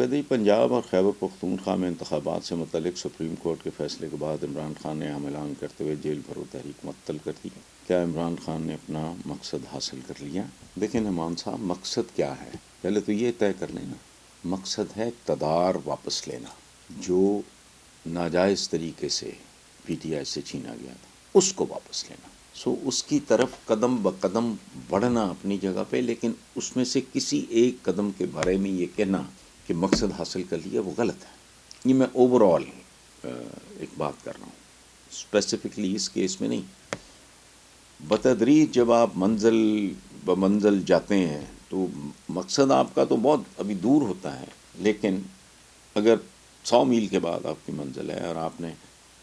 جی پنجاب اور خیبر پختونخوا میں انتخابات سے متعلق سپریم کورٹ کے فیصلے کے بعد عمران خان نے اہم اعلان کرتے ہوئے جیل بھرو تحریک معطل کر دی۔ کیا عمران خان نے اپنا مقصد حاصل کر لیا؟ دیکھیں نعمان صاحب، مقصد کیا ہے؟ پہلے تو یہ طے کر لینا، مقصد ہے اقتدار واپس لینا، جو ناجائز طریقے سے پی ٹی آئی سے چھینا گیا تھا اس کو واپس لینا۔ اس کی طرف قدم بقدم بڑھنا اپنی جگہ پہ، لیکن اس میں سے کسی ایک قدم کے بارے میں یہ کہنا کہ مقصد حاصل کر لیا وہ غلط ہے۔ یہ میں اوور آل ایک بات کر رہا ہوں، اسپیسیفکلی اس کیس میں نہیں۔ بتدریج جب آپ منزل بمنزل جاتے ہیں تو مقصد آپ کا تو بہت ابھی دور ہوتا ہے، لیکن اگر 100 میل کے بعد آپ کی منزل ہے اور آپ نے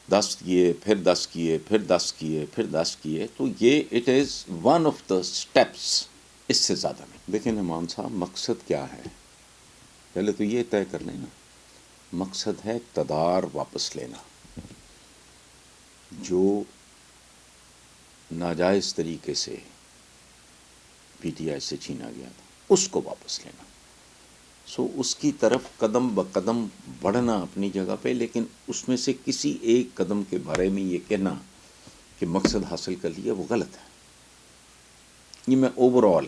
10 کیے، پھر 10 کیے، پھر 10 کیے، پھر 10 کیے، تو یہ it is one of the steps, اس سے زیادہ نہیں۔ دیکھیں نعمان صاحب، مقصد کیا ہے؟ پہلے تو یہ طے کر لینا، مقصد ہے اقتدار واپس لینا، جو ناجائز طریقے سے پی ٹی آئی سے چھینا گیا تھا اس کو واپس لینا۔ اس کی طرف قدم بقدم بڑھنا اپنی جگہ پہ، لیکن اس میں سے کسی ایک قدم کے بارے میں یہ کہنا کہ مقصد حاصل کر لیا وہ غلط ہے۔ یہ میں اوور آل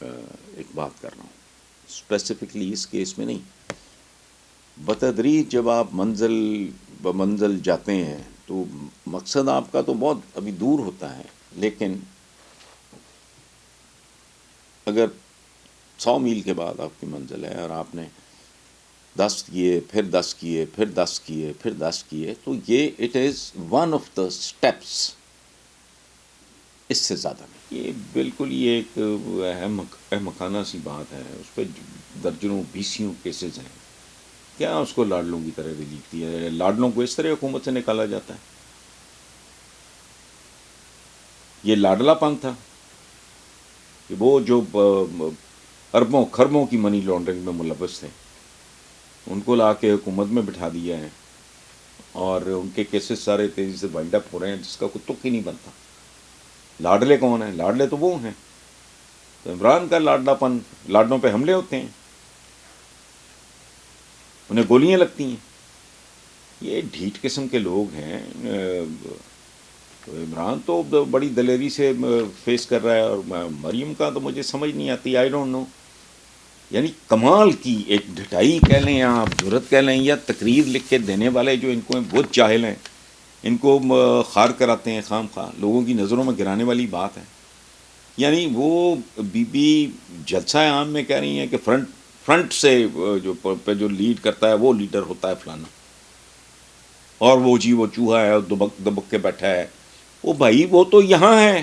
ایک بات کر رہا ہوں، اسپیسیفکلی اس کیس میں نہیں۔ بتدریج جب آپ منزل بمنزل جاتے ہیں تو مقصد آپ کا تو بہت ابھی دور ہوتا ہے، لیکن اگر 100 میل کے بعد آپ کی منزل ہے اور آپ نے 10 کیے، پھر 10 کیے، پھر 10 کیے، پھر 10 کیے، تو یہ it is one of the steps, اس سے زیادہ نہیں۔ یہ بالکل یہ ایک احمقانہ سی بات ہے، اس پہ درجنوں بیسیوں کیسز ہیں۔ کیا اس کو لاڈلوں کی طرح ریلیف دیا ہے؟ لاڈلوں کو اس طرح حکومت سے نکالا جاتا ہے؟ یہ لاڈلا پن تھا کہ وہ جو اربوں خربوں کی منی لانڈرنگ میں ملوث تھے ان کو لا کے حکومت میں بٹھا دیا ہے، اور ان کے کیسز سارے تیزی سے بائنڈ اپ ہو رہے ہیں، جس کا کوئی تک ہی نہیں بنتا۔ لاڈلے کون ہیں؟ لاڈلے تو وہ ہیں۔ تو عمران کا لاڈلا پن، لاڈلوں پہ حملے ہوتے ہیں، انہیں گولیاں لگتی ہیں۔ یہ ڈھیٹ قسم کے لوگ ہیں۔ عمران تو بڑی دلیری سے فیس کر رہا ہے، اور مریم کا تو مجھے سمجھ نہیں آتی، آئی ڈونٹ نو۔ یعنی کمال کی ایک ڈھٹائی کہہ لیں یا آپ جرت کہہ لیں، یا تقریر لکھ کے دینے والے جو ان کو بہت جاہل ہیں، ان کو خار کراتے ہیں خام خواہ، لوگوں کی نظروں میں گرانے والی بات ہے۔ یعنی وہ بی بی جلسہ عام میں کہہ رہی ہیں کہ فرنٹ سے جو لیڈ کرتا ہے وہ لیڈر ہوتا ہے فلانا، اور وہ چوہا ہے اور دبک کے بیٹھا ہے۔ وہ بھائی وہ تو یہاں ہے،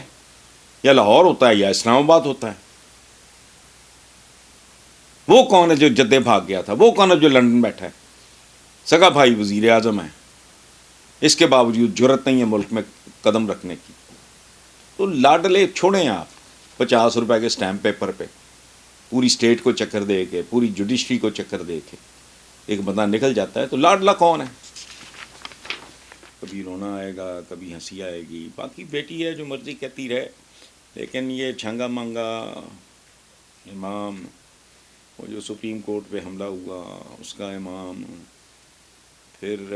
یا لاہور ہوتا ہے یا اسلام آباد ہوتا ہے۔ وہ کون ہے جو جدے بھاگ گیا تھا؟ وہ کون ہے جو لندن بیٹھا ہے؟ سگا بھائی وزیر اعظم ہے، اس کے باوجود جرت نہیں ہے ملک میں قدم رکھنے کی۔ تو لاڈلے چھوڑیں آپ 50 روپے کے سٹیمپ پیپر پہ، پوری اسٹیٹ کو چکر دے کے، پوری جوڈیشری کو چکر دے کے ایک بندہ نکل جاتا ہے، تو لاڈلا کون ہے؟ کبھی رونا آئے گا، کبھی ہنسی آئے گی، باقی بیٹی ہے جو مرضی کہتی رہے، لیکن یہ چھنگا منگا امام، وہ جو سپریم کورٹ پہ حملہ ہوا اس کا امام، پھر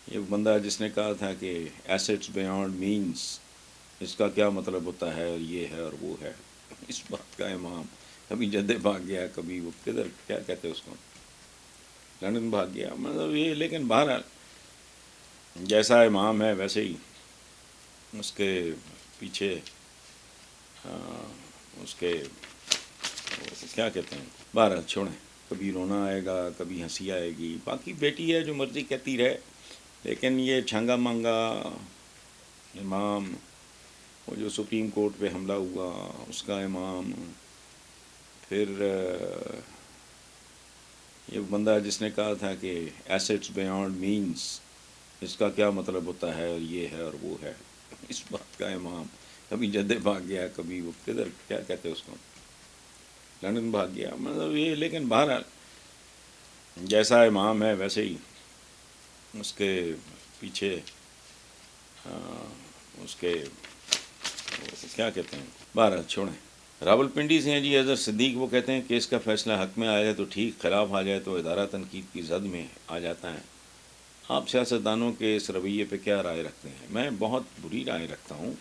یہ بندہ جس نے کہا تھا کہ ایسٹس بیانڈ مینس، اس کا کیا مطلب ہوتا ہے، اور یہ ہے اور وہ ہے، اس بات کا امام، کبھی جدے بھاگ گیا، کبھی وہ کدھر کیا کہتے اس کو، لندن بھاگ گیا، مطلب یہ۔ لیکن بہرحال جیسا امام ہے ویسے ہی اس کے پیچھے اس کے کیا کہتے ہیں، بہرحال چھوڑیں، کبھی رونا آئے گا، کبھی ہنسی آئے گی، باقی بیٹی ہے جو مرضی کہتی رہے، لیکن یہ چھنگا منگا امام، وہ جو سپریم کورٹ پہ حملہ ہوا اس کا امام، پھر یہ بندہ جس نے کہا تھا کہ ایسٹس بیانڈ مینس، اس کا کیا مطلب ہوتا ہے، اور یہ ہے اور وہ ہے، اس بات کا امام، کبھی جدے بھاگ گیا، کبھی وہ کدھر کیا کہتے اس کو، لندن بھاگ گیا، مطلب یہ۔ لیکن بہرحال جیسا امام ہے ویسے ہی اس کے پیچھے اس کے کیا کہتے ہیں، بہرحال چھوڑیں۔ راولپنڈی سے ہیں جی اظہر صدیق، وہ کہتے ہیں کیس کا فیصلہ حق میں آ جائے تو ٹھیک، خلاف آ جائے تو ادارہ تنقید کی زد میں آ جاتا ہے۔ آپ سیاستدانوں کے اس رویے پہ کیا رائے رکھتے ہیں؟ میں بہت بری رائے رکھتا ہوں،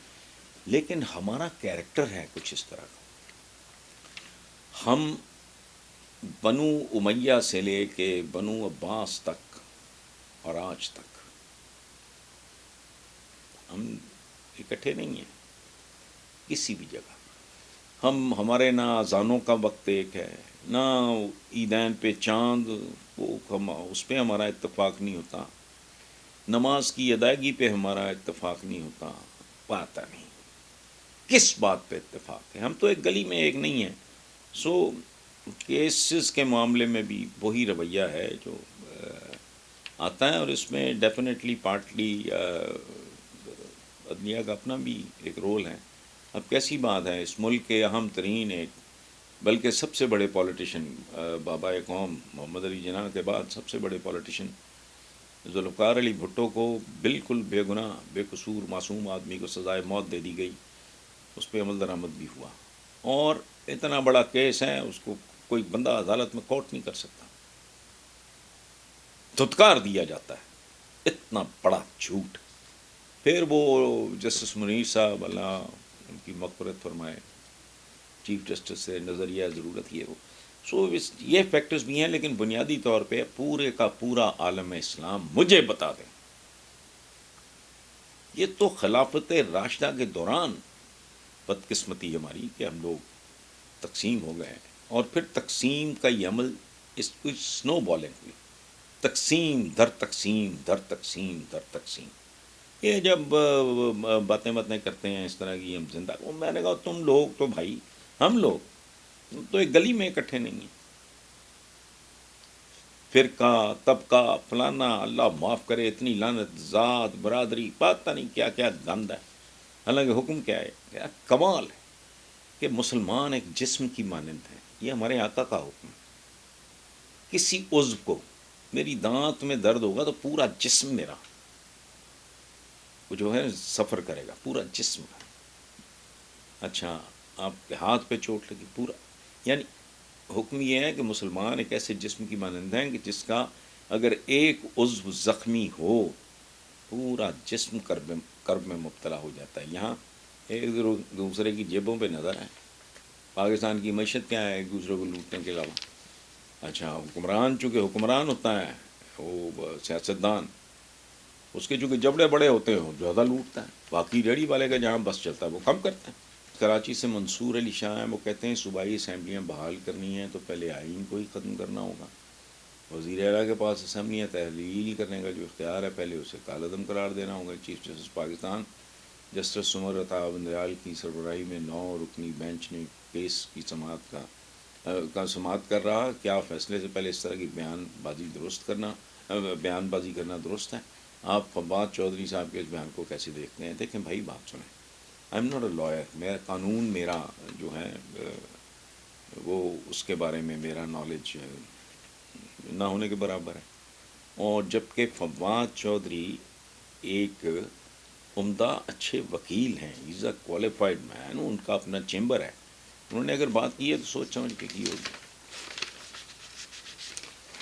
لیکن ہمارا کیریکٹر ہے کچھ اس طرح کا۔ ہم بنو امیہ سے لے کے بنو عباس تک اور آج تک ہم اکٹھے نہیں ہیں کسی بھی جگہ۔ ہمارے نہ اذانوں کا وقت ایک ہے، نہ عیدین پہ چاند، اس پہ ہمارا اتفاق نہیں ہوتا، نماز کی ادائیگی پہ ہمارا اتفاق نہیں ہوتا، پتہ نہیں کس بات پہ اتفاق ہے۔ ہم تو ایک گلی میں ایک نہیں ہیں۔ سو کیسز کے معاملے میں بھی وہی رویہ ہے جو آتا ہے، اور اس میں ڈیفینیٹلی پارٹلی عدلیہ کا اپنا بھی ایک رول ہے۔ اب کیسی بات ہے، اس ملک کے اہم ترین ایک، بلکہ سب سے بڑے پولیٹیشین، بابا قوم محمد علی جناح کے بعد سب سے بڑے پولیٹیشین ذوالفقار علی بھٹو کو بالکل بے گناہ بے قصور معصوم آدمی کو سزائے موت دے دی گئی، اس پہ عمل درآمد بھی ہوا، اور اتنا بڑا کیس ہے، اس کو کوئی بندہ عدالت میں کوٹ نہیں کر سکتا، دھتکار دیا جاتا ہے، اتنا بڑا جھوٹ۔ پھر وہ جسٹس منیر صاحب، اللہ ان کی مغفرت فرمائے، چیف جسٹس سے نظریہ ضرورت ہی ہے وہ۔ سو یہ فیکٹرز بھی ہیں، لیکن بنیادی طور پہ پورے کا پورا عالم اسلام مجھے بتا دیں، یہ تو خلافت راشدہ کے دوران بدقسمتی ہماری کہ ہم لوگ تقسیم ہو گئے، اور پھر تقسیم کا یہ عمل اس کو سنو بالنگ ہوئی، تقسیم در تقسیم در تقسیم در تقسیم۔ یہ جب باتیں کرتے ہیں اس طرح کی، ہم زندہ، میں نے کہا تم لوگ تو بھائی، ہم لوگ تو ایک گلی میں اکٹھے نہیں ہیں، فرقہ طبقہ فلانا، اللہ معاف کرے، اتنی لعنت، ذات برادری، پتہ نہیں کیا کیا گند ہے۔ حالانکہ حکم کیا ہے، کیا کمال ہے کہ مسلمان ایک جسم کی مانند ہے، یہ ہمارے آقا کا حکم ہے۔ کسی عضو کو، میری دانت میں درد ہوگا تو پورا جسم میرا وہ جو ہے سفر کرے گا، پورا جسم۔ اچھا آپ کے ہاتھ پہ چوٹ لگی، پورا، یعنی حکم یہ ہے کہ مسلمان ایک ایسے جسم کی مانند ہیں کہ جس کا اگر ایک عضو زخمی ہو، پورا جسم کرب میں مبتلا ہو جاتا ہے۔ یہاں ایک دوسرے کی جیبوں پہ نظر ہے، پاکستان کی معیشت کیا ہے، ایک دوسرے کو لوٹنے کے علاوہ۔ اچھا حکمران چونکہ حکمران ہوتا ہے، وہ سیاستدان، اس کے چونکہ جبڑے بڑے ہوتے ہیں زیادہ لوٹتا ہے، باقی ریڑھی والے کا جہاں بس چلتا ہے وہ کم کرتا ہے۔ کراچی سے منصور علی شاہ ہیں، وہ کہتے ہیں صوبائی اسمبلیاں بحال کرنی ہیں تو پہلے آئین کو ہی ختم کرنا ہوگا۔ وزیر اعلیٰ کے پاس اسمبلیاں تحلیل کرنے کا جو اختیار ہے، پہلے اسے کالعدم قرار دینا ہوگا۔ Chief justice Pakistan justice Umar Ata Bandial کی سربراہی میں 9 رکنی بینچ نے کیس کی سماعت کر رہا، کیا فیصلے سے پہلے اس طرح کی بیان بازی کرنا درست ہے؟ آپ فواد چودھری صاحب کے اس بیان کو کیسے دیکھتے ہیں؟ دیکھیں بھائی، بات سنیں، I am not a lawyer, میرا قانون، میرا جو ہے وہ اس کے بارے میں میرا نالج نہ ہونے کے برابر ہے۔ اور جبکہ فواد چودھری ایک عمدہ اچھے وکیل ہیں، از اے کوالیفائڈ مین، ان کا اپنا چیمبر ہے، انہوں نے اگر بات کی ہے تو سوچ سمجھ کے کی ہوگی۔